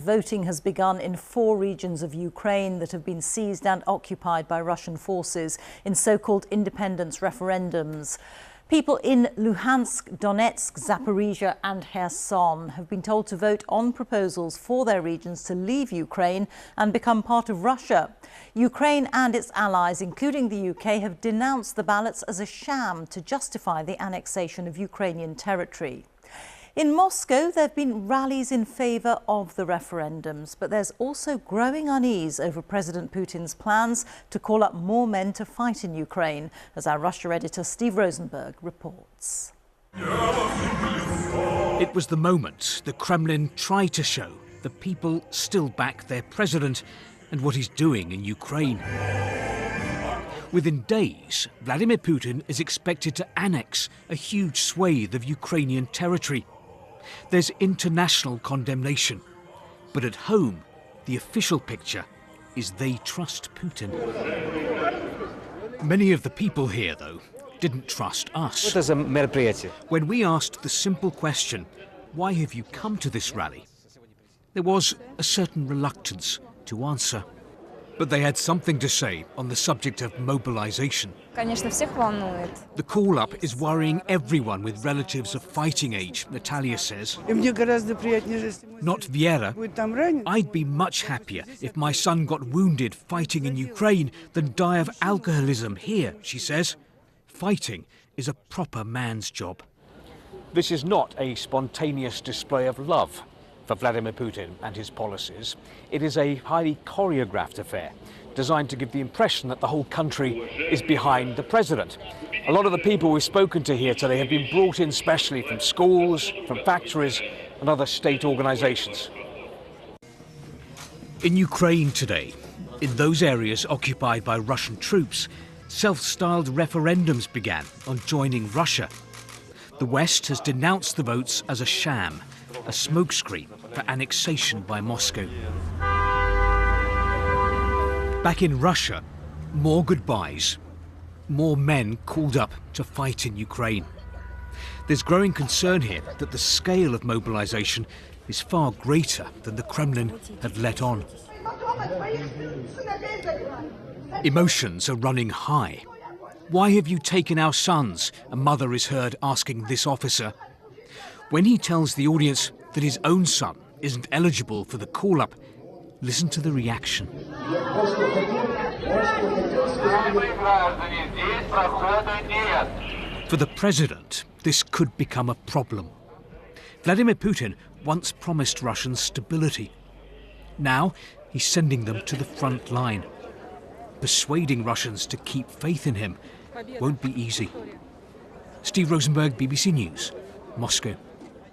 voting has begun in 4 regions of Ukraine that have been seized and occupied by Russian forces in so-called independence referendums. People in Luhansk, Donetsk, Zaporizhzhia and Kherson have been told to vote on proposals for their regions to leave Ukraine and become part of Russia. Ukraine and its allies, including the UK, have denounced the ballots as a sham to justify the annexation of Ukrainian territory. In Moscow, there have been rallies in favour of the referendums, but there's also growing unease over President Putin's plans to call up more men to fight in Ukraine, as our Russia editor Steve Rosenberg reports. It was the moment the Kremlin tried to show the people still back their president and what he's doing in Ukraine. Within days, Vladimir Putin is expected to annex a huge swathe of Ukrainian territory. There's international condemnation. But at home, the official picture is they trust Putin. Many of the people here, though, didn't trust us. When we asked the simple question, why have you come to this rally? There was a certain reluctance to answer. But they had something to say on the subject of mobilization. The call-up is worrying everyone with relatives of fighting age, Natalia says. Not Viera. I'd be much happier if my son got wounded fighting in Ukraine than die of alcoholism here, she says. Fighting is a proper man's job. This is not a spontaneous display of love for Vladimir Putin and his policies. It is a highly choreographed affair designed to give the impression that the whole country is behind the president. A lot of the people we've spoken to here today have been brought in specially from schools, from factories and other state organizations. In Ukraine today, in those areas occupied by Russian troops, self-styled referendums began on joining Russia. The West has denounced the votes as a sham, a smokescreen for annexation by Moscow. Back in Russia, more goodbyes, more men called up to fight in Ukraine. There's growing concern here that the scale of mobilization is far greater than the Kremlin had let on. Emotions are running high. Why have you taken our sons? A mother is heard asking this officer. When he tells the audience that his own son isn't eligible for the call-up, listen to the reaction. For the president, this could become a problem. Vladimir Putin once promised Russians stability. Now he's sending them to the front line. Persuading Russians to keep faith in him won't be easy. Steve Rosenberg, BBC News, Moscow.